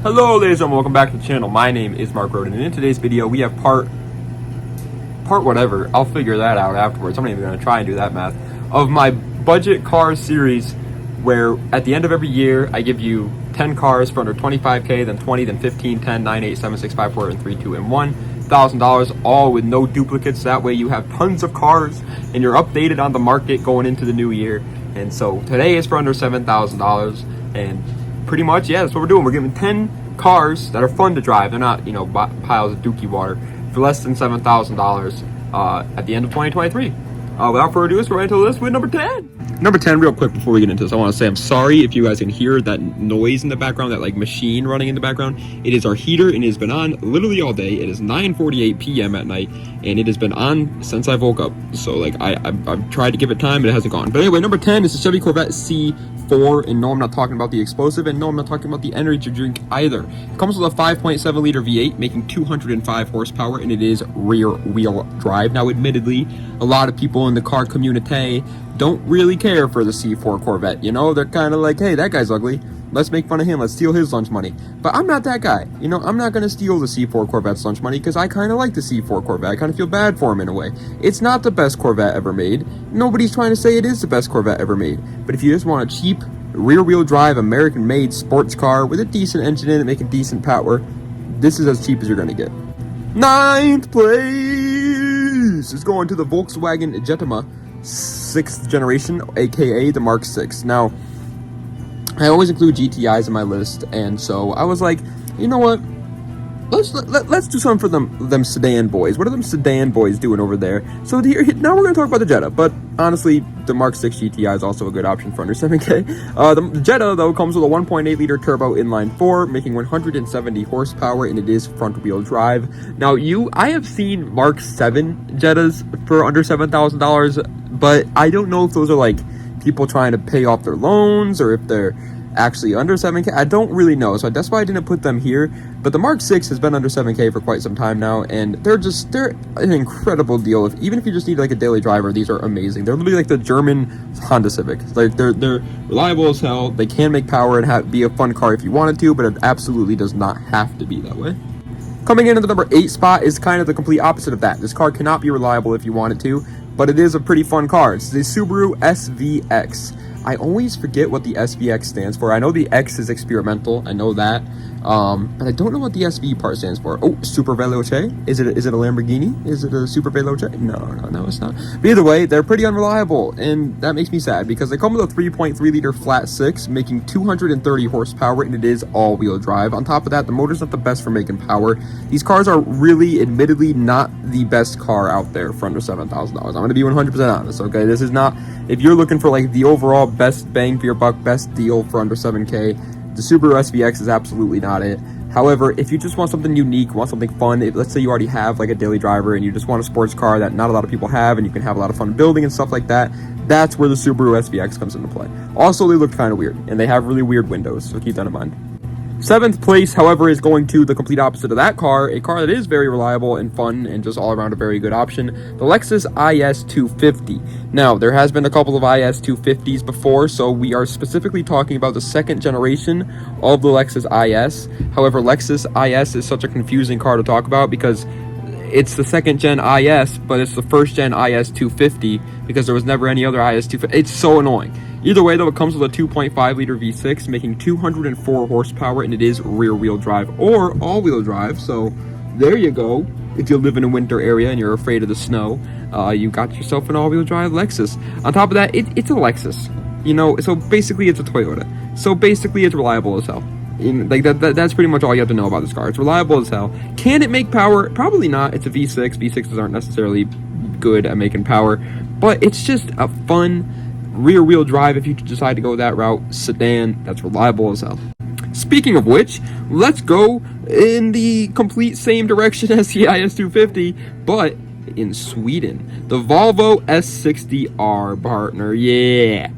Hello ladies and gentlemen, welcome back to the channel. My name is Mark Roden, and in today's video we have part whatever, I'll figure that out afterwards, I'm not even going to try and do that math, of my budget car series, where at the end of every year I give you 10 cars for under 25k, then 20, then 15, 10, 9, 8, 7, 6, 5, 4, and 3, 2, and 1, $1,000, all with no duplicates. That way you have tons of cars and you're updated on the market going into the new year. And so today is for under $7,000, and pretty much, yeah, that's what we're doing. We're giving 10 cars that are fun to drive. They're not, you know, piles of dookie water, for less than $7,000 at the end of 2023. Without further ado, let's go right into the list with number 10. Number 10, real quick before we get into this, I want to say I'm sorry if you guys can hear that noise in the background, that like machine running in the background. It is our heater, and it has been on literally all day. It is 9:48 p.m. at night, and it has been on since I woke up. So like I've tried to give it time, but it hasn't gone. But anyway, number 10 is the Chevy Corvette C4, and no, I'm not talking about the explosive, and no, I'm not talking about the energy drink either. It comes with a 5.7 liter V8, making 205 horsepower, and it is rear wheel drive. Now, admittedly, a lot of people in the car community don't really care for the C4 Corvette. You know, they're kind of like, hey, that guy's ugly, let's make fun of him, let's steal his lunch money. But I'm not that guy. You know, I'm not going to steal the C4 Corvette's lunch money, because I kind of like the C4 Corvette. I kind of feel bad for him in a way. It's not the best Corvette ever made. Nobody's trying to say it is the best Corvette ever made. But if you just want a cheap, rear-wheel drive, American-made sports car with a decent engine in it, making decent power, this is as cheap as you're going to get. 9th place is going to the Volkswagen Jetta 6th generation, aka the Mark 6. Now, I always include GTIs in my list, and so I was like, you know what? Let's do something for them sedan boys. What are them sedan boys doing over there? So here, now we're going to talk about the Jetta, but honestly, the Mark 6 GTI is also a good option for under 7K. The Jetta, though, comes with a 1.8 liter turbo inline 4, making 170 horsepower, and it is front-wheel drive. Now, I have seen Mark 7 Jettas for under $7,000, but I don't know if those are like people trying to pay off their loans or if they're actually under 7K. I don't really know, so that's why I didn't put them here. But the Mark 6 has been under 7K for quite some time now, and they're an incredible deal. Even if you just need like a daily driver, these are amazing. They're literally like the German Honda Civic. Like they're reliable as hell. They can make power and be a fun car if you wanted to, but it absolutely does not have to be that way. Coming in at the number 8 spot is kind of the complete opposite of that. This car cannot be reliable if you wanted to, but it is a pretty fun car. It's the Subaru SVX. I always forget what the SVX stands for. I know the X is experimental, I know that, but I don't know what the SV part stands for. Oh, Super Veloce? Is it a Lamborghini? Is it a Super Veloce? No, it's not. But either way, they're pretty unreliable, and that makes me sad, because they come with a 3.3 liter flat 6, making 230 horsepower, and it is all-wheel drive. On top of that, the motor's not the best for making power. These cars are really, admittedly, not the best car out there for under $7,000. I'm going to be 100% honest, okay? This is not, if you're looking for like the overall best bang for your buck, best deal for under 7K, the Subaru SVX is absolutely not it. However, if you just want something unique, want something fun, let's say you already have like a daily driver and you just want a sports car that not a lot of people have and you can have a lot of fun building and stuff like that, that's where the Subaru SVX comes into play. Also, they look kind of weird, and they have really weird windows, so keep that in mind. 7th place, however, is going to the complete opposite of that car, a car that is very reliable and fun and just all around a very good option, the Lexus IS250. Now, there has been a couple of IS250s before, so we are specifically talking about the 2nd generation of the Lexus IS. However, Lexus IS is such a confusing car to talk about because it's the 2nd gen IS, but it's the 1st gen IS250 because there was never any other IS250. It's so annoying. Either way, though, it comes with a 2.5 liter V6, making 204 horsepower, and it is rear-wheel drive or all-wheel drive. So there you go. If you live in a winter area and you're afraid of the snow, you got yourself an all-wheel drive Lexus. On top of that, it's a Lexus. You know, so basically it's a Toyota. So basically it's reliable as hell. Like that's pretty much all you have to know about this car. It's reliable as hell. Can it make power? Probably not. It's a V6. V6s aren't necessarily good at making power, but it's just a fun rear-wheel drive if you decide to go that route sedan that's reliable as hell. Speaking of which, let's go in the complete same direction as the IS250, but in Sweden. The Volvo S60R, partner. Yeah,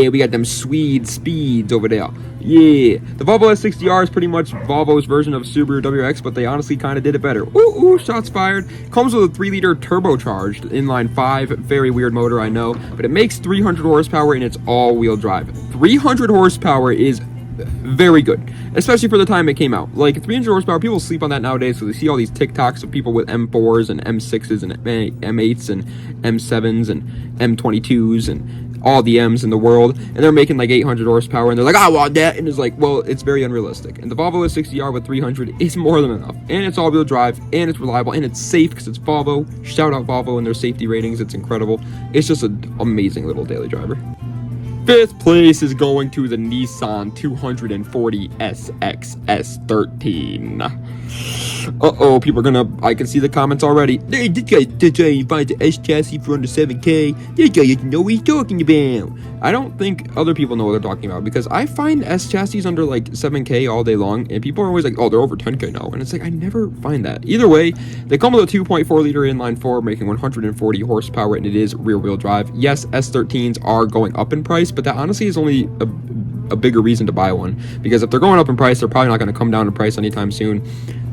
we got them Swede speeds over there. Yeah, the Volvo S60R is pretty much Volvo's version of Subaru WRX, but they honestly kind of did it better. Ooh, shots fired. Comes with a 3 liter turbocharged inline 5, very weird motor, I know, but it makes 300 horsepower and it's all-wheel drive. 300 horsepower is very good, especially for the time it came out. Like 300 horsepower, people sleep on that nowadays, so they see all these TikToks of people with M4s and M6s and M8s and M7s and M22s and all the M's in the world, and they're making like 800 horsepower, and they're like, I want that, and it's like, well, it's very unrealistic. And the Volvo S60R with 300 is more than enough, and it's all-wheel drive, and it's reliable, and it's safe because it's Volvo. Shout out Volvo and their safety ratings, it's incredible. It's just an amazing little daily driver. Fifth place is going to the Nissan 240 SX S13. Uh-oh, people are gonna, I can see the comments already. Hey, this guy's trying to find the S chassis for under 7K. This guy doesn't know what he's talking about. I don't think other people know what they're talking about, because I find S chassis under like 7K all day long, and people are always like, oh, they're over 10K now. And it's like, I never find that. Either way, they come with a 2.4 liter inline 4, making 140 horsepower, and it is rear wheel drive. Yes, S13s are going up in price, but that honestly is only a bigger reason to buy one, because if they're going up in price, they're probably not going to come down in price anytime soon.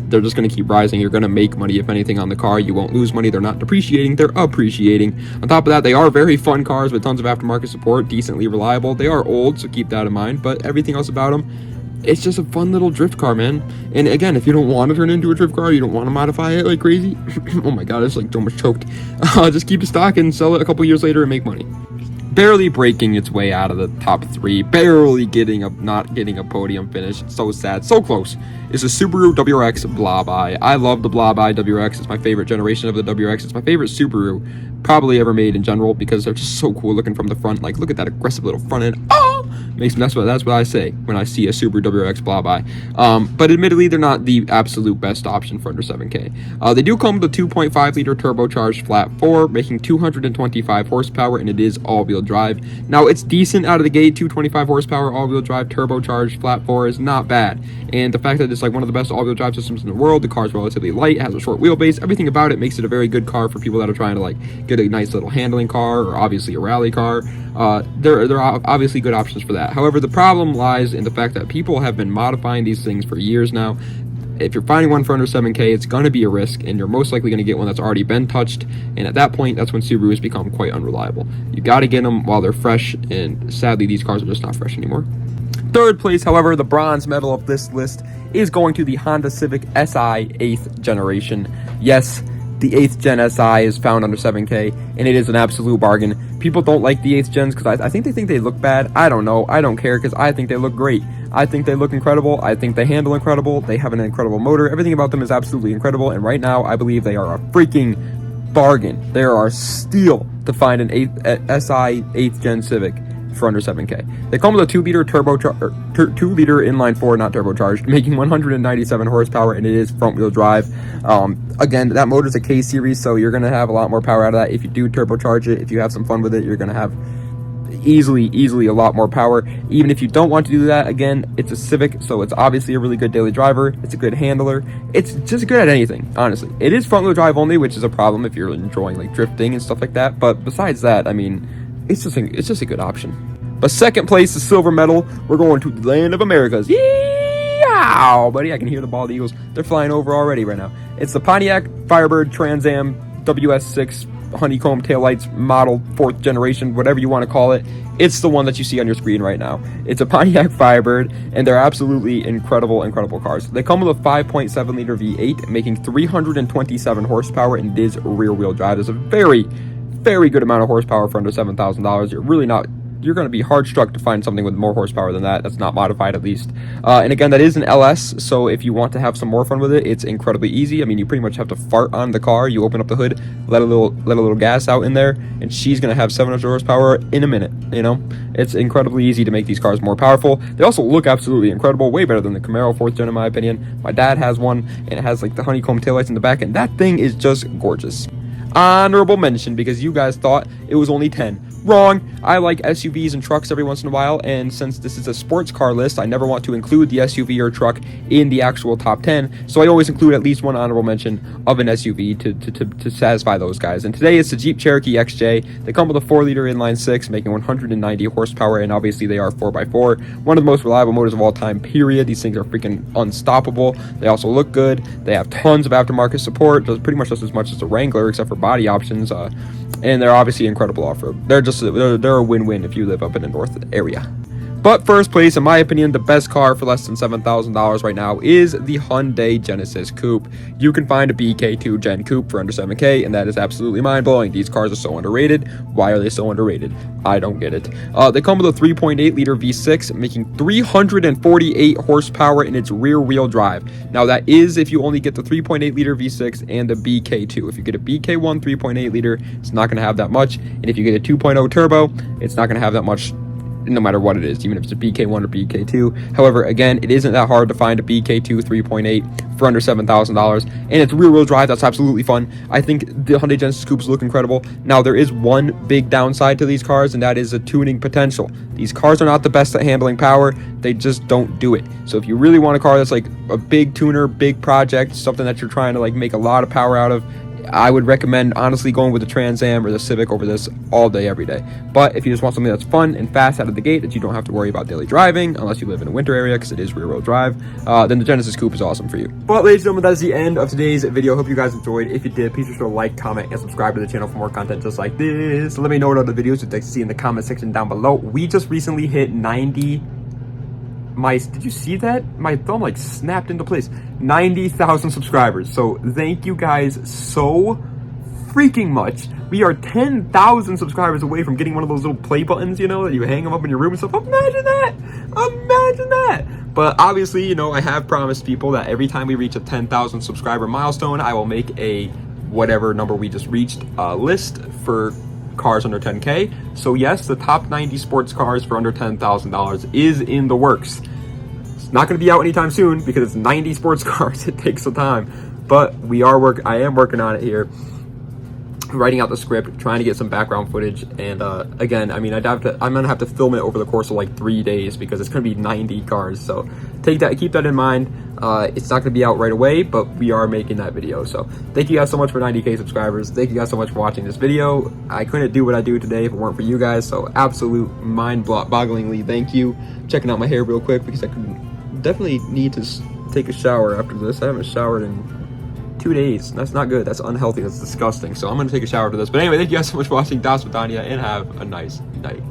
They're just going to keep rising. You're going to make money, if anything, on the car. You won't lose money. They're not depreciating, they're appreciating. On top of that, they are very fun cars with tons of aftermarket support, decently reliable. They are old, so keep that in mind, but everything else about them, it's just a fun little drift car, man. And again, if you don't want to turn it into a drift car, you don't want to modify it like crazy, oh my god, it's like so much choked. Just keep it stock and sell it a couple years later and make money. Barely breaking its way out of the top 3, barely not getting a podium finish. It's so sad, so close. It's a Subaru WRX Blob-Eye. I love the Blob-Eye WRX. It's my favorite generation of the WRX. It's my favorite Subaru probably ever made in general, because they're just so cool looking from the front. Like, look at that aggressive little front end. Oh! That's what I say when I see a Subaru WRX Blob-Eye. But admittedly, they're not the absolute best option for under 7K. They do come with a 2.5 liter turbocharged flat 4, making 225 horsepower, and it is all-wheel drive. Now, it's decent out of the gate. 225 horsepower all-wheel drive turbocharged flat 4 is not bad. And the fact that it's like one of the best all-wheel drive systems in the world, the car's relatively light, has a short wheelbase, everything about it makes it a very good car for people that are trying to like get a nice little handling car, or obviously a rally car. There are obviously good options for that. However, the problem lies in the fact that people have been modifying these things for years now. If you're finding one for under 7K, it's going to be a risk, and you're most likely going to get one that's already been touched, and at that point, that's when Subarus become quite unreliable. You got to get them while they're fresh, and sadly, these cars are just not fresh anymore. Third place, however, the bronze medal of this list is going to the Honda Civic SI 8th generation. Yes, the 8th gen SI is found under 7K, and it is an absolute bargain. People don't like the 8th gens because I think they look bad. I don't know. I don't care, because I think they look great. I think they look incredible. I think they handle incredible. They have an incredible motor. Everything about them is absolutely incredible, and right now, I believe they are a freaking bargain. They are a steal to find an SI 8th gen Civic for under 7K. They come with a 2-liter inline 4, not turbocharged, making 197 horsepower, and it is front-wheel drive. Again, that motor is a K series, so you're going to have a lot more power out of that. If you do turbocharge it, if you have some fun with it, you're going to have easily a lot more power. Even if you don't want to do that, again, it's a Civic, so it's obviously a really good daily driver. It's a good handler. It's just good at anything, honestly. It is front-wheel drive only, which is a problem if you're enjoying like drifting and stuff like that, but besides that, I mean, it's just a good option. But second place, the silver medal, we're going to the land of Americas. Yeah, buddy, I can hear the bald eagles. They're flying over already right now. It's the Pontiac Firebird TransAm WS6 honeycomb taillights model, 4th generation, whatever you want to call it. It's the one that you see on your screen right now. It's a Pontiac Firebird, and they're absolutely incredible cars. They come with a 5.7 liter V8, making 327 horsepower, and it is rear wheel drive. There's a very good amount of horsepower for under $7,000. You're going to be hard struck to find something with more horsepower than that. That's not modified, at least. And again, that is an LS, so if you want to have some more fun with it, it's incredibly easy. I mean, you pretty much have to fart on the car. You open up the hood, let a little gas out in there, and she's going to have 700 horsepower in a minute. You know, it's incredibly easy to make these cars more powerful. They also look absolutely incredible, way better than the Camaro 4th gen in my opinion. My dad has one, and it has like the honeycomb taillights in the back, and that thing is just gorgeous. Honorable mention, because you guys thought it was only 10. Wrong. I like SUVs and trucks every once in a while, and since this is a sports car list, I never want to include the SUV or truck in the actual top 10, so I always include at least one honorable mention of an SUV to satisfy those guys. And today it's the Jeep Cherokee XJ. They come with a 4-liter inline 6, making 190 horsepower, and obviously they are 4x4. One of the most reliable motors of all time, period. These things are freaking unstoppable. They also look good. They have tons of aftermarket support, does pretty much just as much as the Wrangler, except for body options, and they're obviously incredible off-road. They're a win-win if you live up in the north area. But first place, in my opinion, the best car for less than $7,000 right now is the Hyundai Genesis Coupe. You can find a BK2 Gen Coupe for under $7K, and that is absolutely mind-blowing. These cars are so underrated. Why are they so underrated? I don't get it. They come with a 3.8-liter V6, making 348 horsepower in its rear-wheel drive. Now, that is if you only get the 3.8-liter V6 and the BK2. If you get a BK1 3.8-liter, it's not going to have that much. And if you get a 2.0 turbo, it's not going to have that much, no matter what it is, even if it's a BK1 or BK2. However, again, it isn't that hard to find a BK2 3.8 for under $7,000, and it's rear-wheel drive. That's absolutely fun. I think the Hyundai Genesis Coupes look incredible. Now, there is one big downside to these cars, and that is a tuning potential. These cars are not the best at handling power. They just don't do it. So if you really want a car that's like a big tuner, big project, something that you're trying to like make a lot of power out of, I would recommend honestly going with the TransAm or the Civic over this all day, every day. But if you just want something that's fun and fast out of the gate that you don't have to worry about daily driving, unless you live in a winter area because it is rear-wheel drive, then the Genesis Coupe is awesome for you. But ladies and gentlemen, that is the end of today's video. Hope you guys enjoyed. If you did, please be sure to like, comment, and subscribe to the channel for more content just like this. So let me know what other videos you'd like to see in the comment section down below. We just recently hit 90... did you see that? My thumb like snapped into place. 90,000 subscribers. So thank you guys so freaking much. We are 10,000 subscribers away from getting one of those little play buttons, you know, that you hang them up in your room and stuff. Imagine that. Imagine that. But obviously, you know, I have promised people that every time we reach a 10,000 subscriber milestone, I will make a whatever number we just reached list for cars under 10K. So yes, the top 90 sports cars for under $10,000 is in the works. It's not going to be out anytime soon because it's 90 sports cars. It takes some time, but I am working on it here, writing out the script, trying to get some background footage. And again, I mean, I'm gonna have to film it over the course of like 3 days because it's gonna be 90 cars. So keep that in mind. It's not gonna be out right away, but we are making that video. So thank you guys so much for 90K subscribers. Thank you guys so much for watching this video. I couldn't do what I do today if it weren't for you guys. So absolute mind-bogglingly thank you. Checking out my hair real quick because I definitely need to take a shower after this. I haven't showered in 2 days. That's not good. That's unhealthy. That's disgusting. So I'm gonna take a shower to this. But anyway, thank you guys so much for watching. Das Vidania, and have a nice night.